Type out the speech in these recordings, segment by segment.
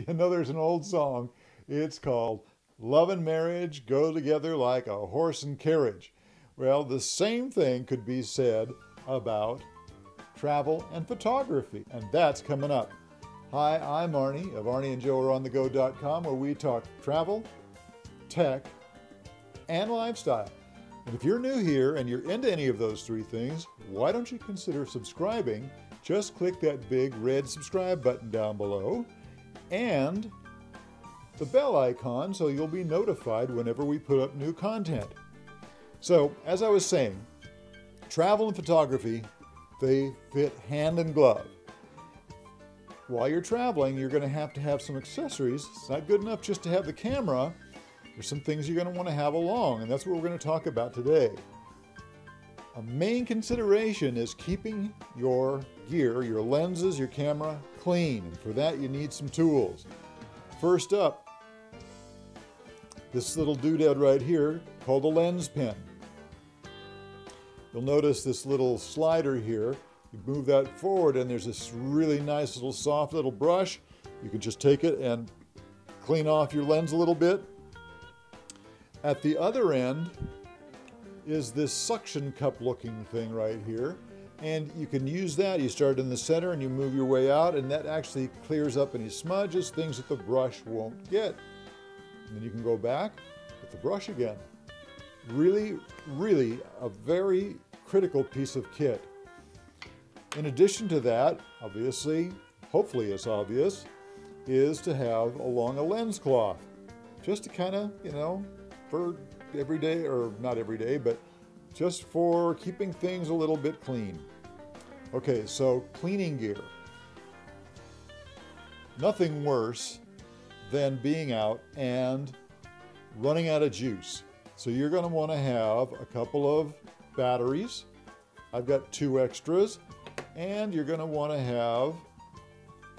I know there's an old song. It's called Love and Marriage Go Together Like a Horse and Carriage. Well, the same thing could be said about travel and photography, and that's coming up. Hi, I'm Arnie of ArnieandJoeAreOnTheGo.com, where we talk travel, tech, and lifestyle. And if you're new here and you're into any of those three things, why don't you consider subscribing? Just click that big red subscribe button down below and the bell icon so you'll be notified whenever we put up new content. So, as I was saying, travel and photography, they fit hand in glove. While you're traveling, you're going to have some accessories. It's not good enough just to have the camera. There's some things you're going to want to have along, and that's what we're going to talk about today. A main consideration is keeping your gear, your lenses, your camera clean, and for that you need some tools. First up, this little doodad right here called a lens pen. You'll notice this little slider here. You move that forward and there's this really nice little soft little brush. You can just take it and clean off your lens a little bit. At the other end is this suction cup looking thing right here. And you can use that. You start in the center and you move your way out, and that actually clears up any smudges, things that the brush won't get. And then you can go back with the brush again. Really, really a very critical piece of kit. In addition to that, obviously, hopefully it's obvious, is to have along a lens cloth. Just to kind of, for every day, or not every day, but just for keeping things a little bit clean. Okay, so cleaning gear. Nothing worse than being out and running out of juice. So you're going to want to have a couple of batteries. I've got 2 extras, and you're going to want to have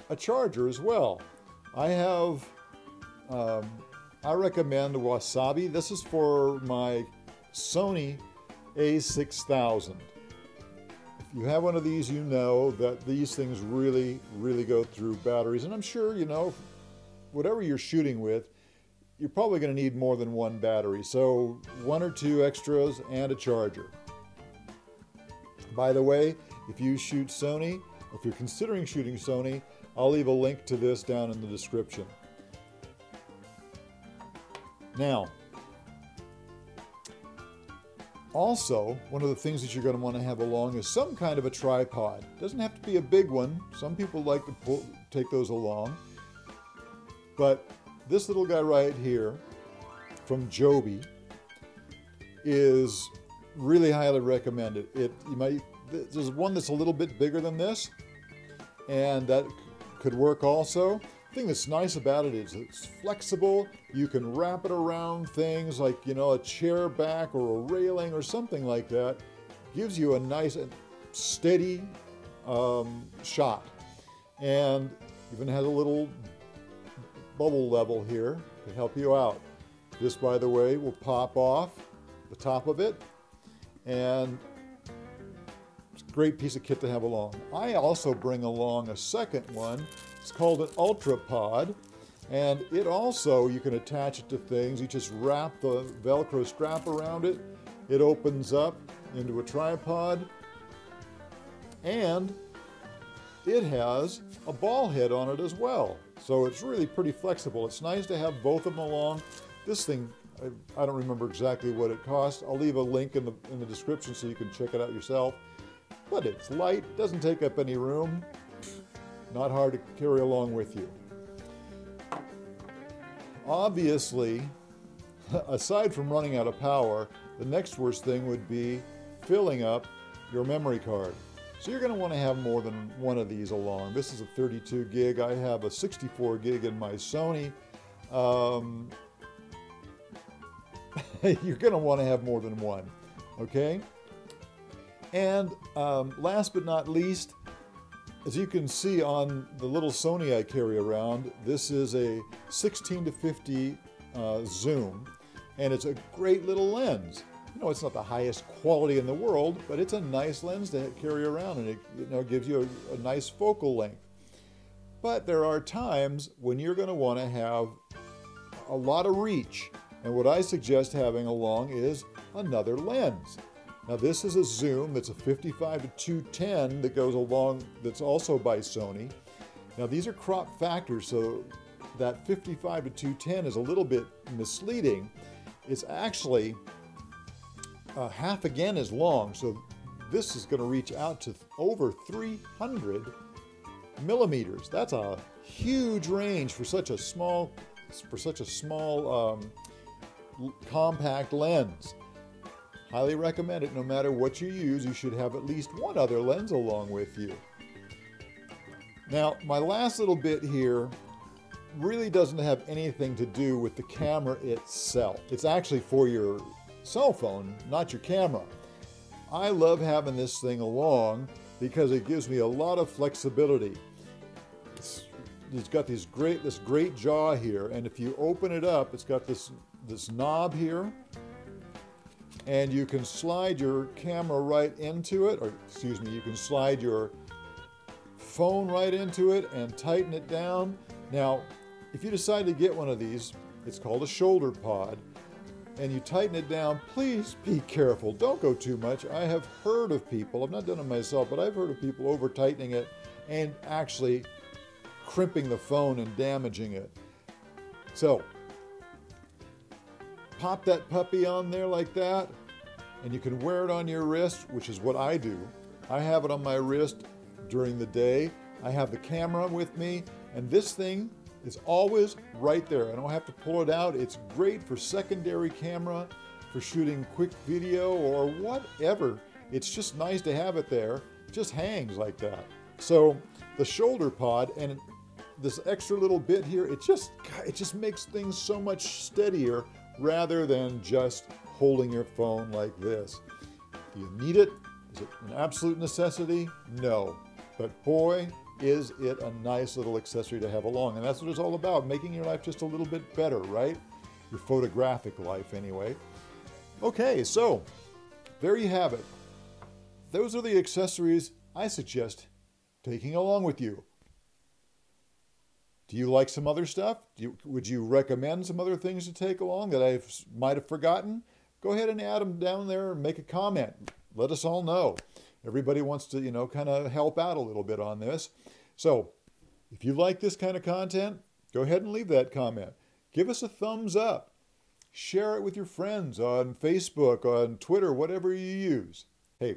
a charger as well. I recommend Wasabi. This is for my Sony a6000. If you have one of these, you know that these things really, really go through batteries. And I'm sure, whatever you're shooting with, you're probably going to need more than one battery. So 1 or 2 extras and a charger. By the way, if you shoot Sony, if you're considering shooting Sony, I'll leave a link to this down in the description. Now, also, one of the things that you're going to want to have along is some kind of a tripod. It doesn't have to be a big one. Some people like to take those along. But this little guy right here from Joby is really highly recommended. There's one that's a little bit bigger than this, and that could work also. The thing that's nice about it is it's flexible. You can wrap it around things like, a chair back or a railing or something like that. Gives you a nice and steady shot. And even has a little bubble level here to help you out. This, by the way, will pop off the top of it, and it's a great piece of kit to have along. I also bring along a second one. It's called an Ultra Pod, and it also, you can attach it to things. You just wrap the Velcro strap around it. It opens up into a tripod, and it has a ball head on it as well. So it's really pretty flexible. It's nice to have both of them along. This thing, I don't remember exactly what it cost. I'll leave a link in the description so you can check it out yourself. But it's light, doesn't take up any room. Not hard to carry along with you. Obviously, aside from running out of power, the next worst thing would be filling up your memory card. So you're going to want to have more than one of these along. This is a 32 gig. I have a 64 gig in my Sony. You're going to want to have more than one, okay? And last but not least, as you can see on the little Sony I carry around, this is a 16 to 50 zoom, and it's a great little lens. It's not the highest quality in the world, but it's a nice lens to carry around, and it gives you a nice focal length. But there are times when you're going to want to have a lot of reach. And what I suggest having along is another lens. Now this is a zoom that's a 55 to 210 that goes along, that's also by Sony. Now these are crop factors, so that 55 to 210 is a little bit misleading. It's actually half again as long, so this is going to reach out to over 300 millimeters. That's a huge range for such a small compact lens. Highly recommend it. No matter what you use, you should have at least one other lens along with you. Now, my last little bit here really doesn't have anything to do with the camera itself. It's actually for your cell phone, not your camera. I love having this thing along because it gives me a lot of flexibility. It's got this great jaw here, and if you open it up, it's got this knob here, and you can slide your camera right into it, or excuse me, you can slide your phone right into it and tighten it down. Now, if you decide to get one of these, it's called a shoulder pod, and you tighten it down, please be careful. Don't go too much. I have heard of people, I've not done it myself, but I've heard of people over tightening it and actually crimping the phone and damaging it. So, pop that puppy on there like that, and you can wear it on your wrist, which is what I do. I have it on my wrist during the day. I have the camera with me, and this thing is always right there. I don't have to pull it out. It's great for secondary camera, for shooting quick video or whatever. It's just nice to have it there. It just hangs like that. So the shoulder pod and this extra little bit here, it just makes things so much steadier rather than just holding your phone like this. Do you need it? Is it an absolute necessity? No. But boy, is it a nice little accessory to have along. And that's what it's all about, making your life just a little bit better, right? Your photographic life anyway. Okay, so there you have it. Those are the accessories I suggest taking along with you. Do you like some other stuff? Would you recommend some other things to take along that I might have forgotten? Go ahead and add them down there and make a comment. Let us all know. Everybody wants to, kind of help out a little bit on this. So if you like this kind of content, go ahead and leave that comment. Give us a thumbs up. Share it with your friends on Facebook, on Twitter, whatever you use. Hey,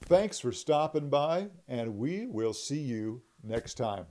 thanks for stopping by, and we will see you next time.